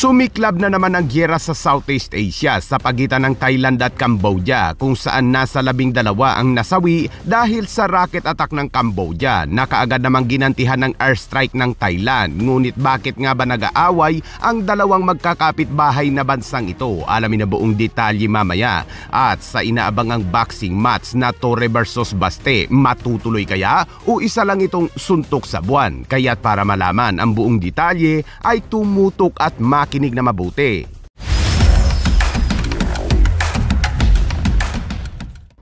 Sumiklab na naman ang giyera sa Southeast Asia sa pagitan ng Thailand at Cambodia kung saan nasa 12 ang nasawi dahil sa rocket attack ng Cambodia na kaagad namang ginantihan ng airstrike ng Thailand. Ngunit bakit nga ba nag-aaway ang dalawang magkakapitbahay na bansang ito? Alamin na buong detalye mamaya. At sa inaabangang boxing match na Torre versus Baste, matutuloy kaya o isa lang itong suntok sa buwan? Kaya't para malaman ang buong detalye ay tumutok at makinig na mabuti.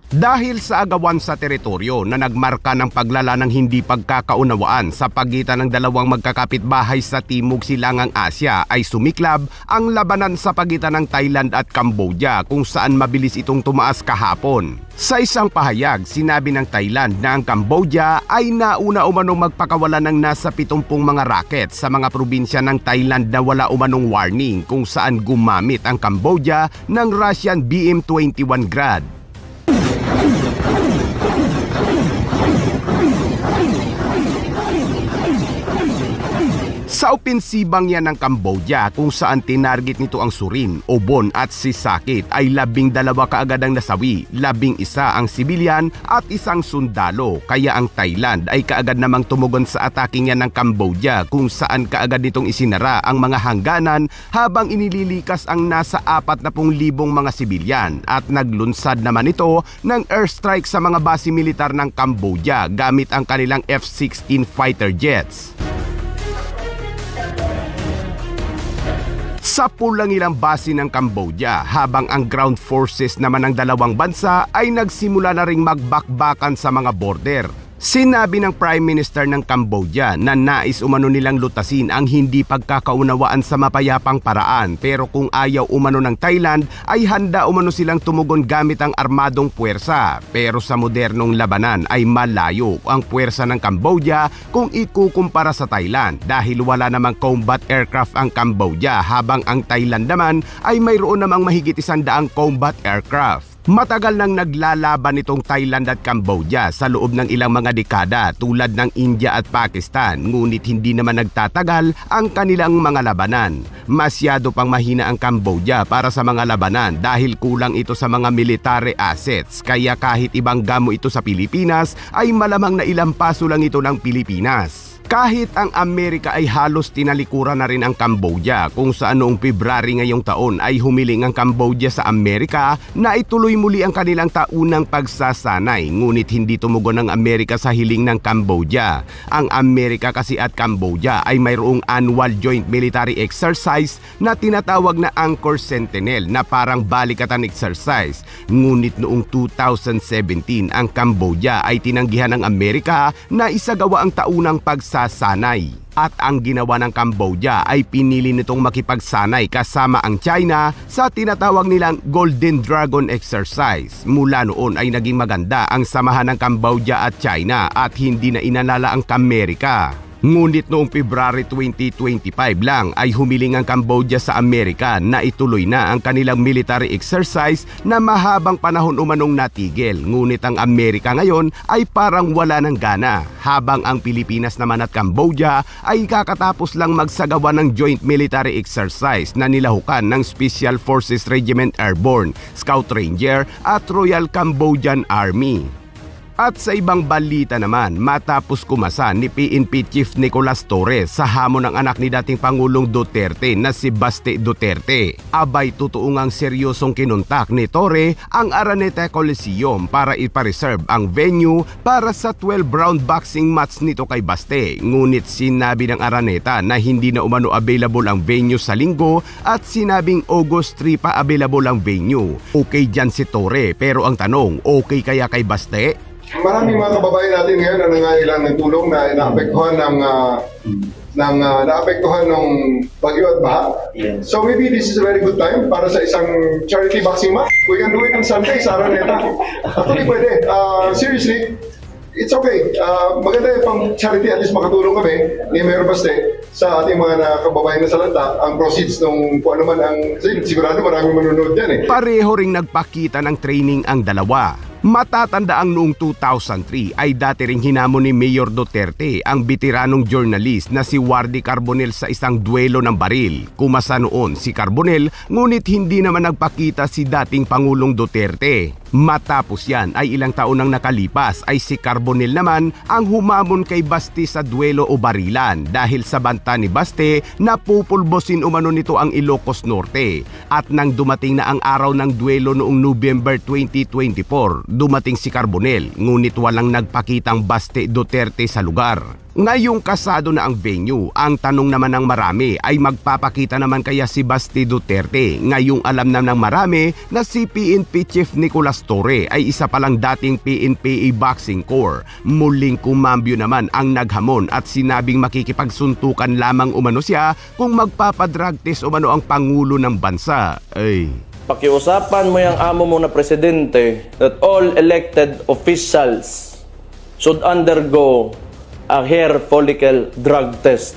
Dahil sa agawan sa teritoryo na nagmarka ng paglala ng hindi pagkakaunawaan sa pagitan ng dalawang magkakapitbahay sa Timog Silangang Asya ay sumiklab ang labanan sa pagitan ng Thailand at Cambodia kung saan mabilis itong tumaas kahapon. Sa isang pahayag, sinabi ng Thailand na ang Cambodia ay nauna umanong magpakawala ng nasa 70 mga rocket sa mga probinsya ng Thailand na wala umanong warning kung saan gumamit ang Cambodia ng Russian BM-21 Grad. Sa opensibang yan ng Cambodia kung saan tinarget nito ang Surin, Obon at Sisakit ay 12 kaagad ang nasawi, 11 ang sibilyan at isang sundalo. Kaya ang Thailand ay kaagad namang tumugon sa ataking yan ng Cambodia kung saan kaagad nitong isinara ang mga hangganan habang inililikas ang nasa 40,000 mga sibilyan at naglunsad naman ito ng airstrike sa mga base militar ng Cambodia gamit ang kanilang F-16 fighter jets. Sa pulang ilang base ng Cambodia habang ang ground forces naman ng dalawang bansa ay nagsimula na ring magbakbakan sa mga border. Sinabi ng Prime Minister ng Cambodia na nais umano nilang lutasin ang hindi pagkakaunawaan sa mapayapang paraan pero kung ayaw umano ng Thailand ay handa umano silang tumugon gamit ang armadong puwersa. Pero sa modernong labanan ay malayo ang puwersa ng Cambodia kung ikukumpara sa Thailand dahil wala namang combat aircraft ang Cambodia habang ang Thailand naman ay mayroon namang mahigit 100 combat aircraft. Matagal nang naglalaban itong Thailand at Cambodia sa loob ng ilang mga dekada tulad ng India at Pakistan, ngunit hindi naman nagtatagal ang kanilang mga labanan. Masyado pang mahina ang Cambodia para sa mga labanan dahil kulang ito sa mga military assets, kaya kahit ibang gamo ito sa Pilipinas ay malamang na ilang paso lang ito ng Pilipinas. Kahit ang Amerika ay halos tinalikuran na rin ang Cambodia kung saan noong February ngayong taon ay humiling ang Cambodia sa Amerika na ituloy muli ang kanilang taunang pagsasanay, ngunit hindi tumugon ng Amerika sa hiling ng Cambodia. Ang Amerika kasi at Cambodia ay mayroong annual joint military exercise na tinatawag na Anchor Sentinel na parang balikatan exercise. Ngunit noong 2017 ang Cambodia ay tinanggihan ng Amerika na isagawa ang taunang pagsasanay. At ang ginawa ng Cambodia ay pinili nitong makipagsanay kasama ang China sa tinatawag nilang Golden Dragon Exercise. Mula noon ay naging maganda ang samahan ng Cambodia at China at hindi na inalala ang Amerika. Ngunit noong February 2025 lang ay humiling ang Cambodia sa Amerika na ituloy na ang kanilang military exercise na mahabang panahon umanong natigil. Ngunit ang Amerika ngayon ay parang wala ng gana, habang ang Pilipinas naman at Cambodia ay kakatapos lang magsagawa ng joint military exercise na nilahukan ng Special Forces Regiment Airborne, Scout Ranger at Royal Cambodian Army. At sa ibang balita naman, matapos kumasa ni PNP Chief Nicolas Torres sa hamon ng anak ni dating Pangulong Duterte na si Baste Duterte, abay totoo ngang seryosong kinuntak ni Torre ang Araneta Coliseum para ipareserve ang venue para sa 12-round boxing match nito kay Baste. Ngunit sinabi ng Araneta na hindi na umano available ang venue sa linggo at sinabing August 3 pa available ang venue. Okay dyan si Torre, pero ang tanong, okay kaya kay Baste? Maraming mga kababayan natin ngayon na nangailangan ng tulong na naapektuhan ng bagyo at baha. Yes. So maybe this is a very good time para sa isang charity boxing match. We can do it on Sunday sa Araneta. Actually pwede. Seriously, it's okay. Maganda yung pang charity, at least makatulong kami ni Mayor Baste sa ating mga kababayan na salanta. Ang proceeds nung kung ano man ang sigurado maraming manonood yan eh. Pareho ring nagpakita ng training ang dalawa. Matatandaang noong 2003 ay dati ring hinamon ni Mayor Duterte ang bitiranong journalist na si Wardy Carbonell sa isang duelo ng baril. Kumasa noon si Carbonell, ngunit hindi naman nagpakita si dating Pangulong Duterte. Matapos yan ay ilang taon nang nakalipas ay si Carbonell naman ang humamon kay Baste sa duelo o barilan dahil sa banta ni Baste na pupulbosin umano nito ang Ilocos Norte. At nang dumating na ang araw ng duelo noong November 2024, dumating si Carbonell ngunit walang nagpakitang Baste Duterte sa lugar. Ngayong kasado na ang venue, ang tanong naman ng marami ay magpapakita naman kaya si Baste Duterte. Ngayong alam na ng marami na si PNP Chief Nicolas Torre ay isa palang dating PNPA Boxing Corps. Muling kumambyo naman ang naghamon at sinabing makikipagsuntukan lamang umano siya kung magpapadrag test umano ang Pangulo ng bansa. Pakiusapan mo yung amo mo na presidente that all elected officials should undergo a hair follicle drug test.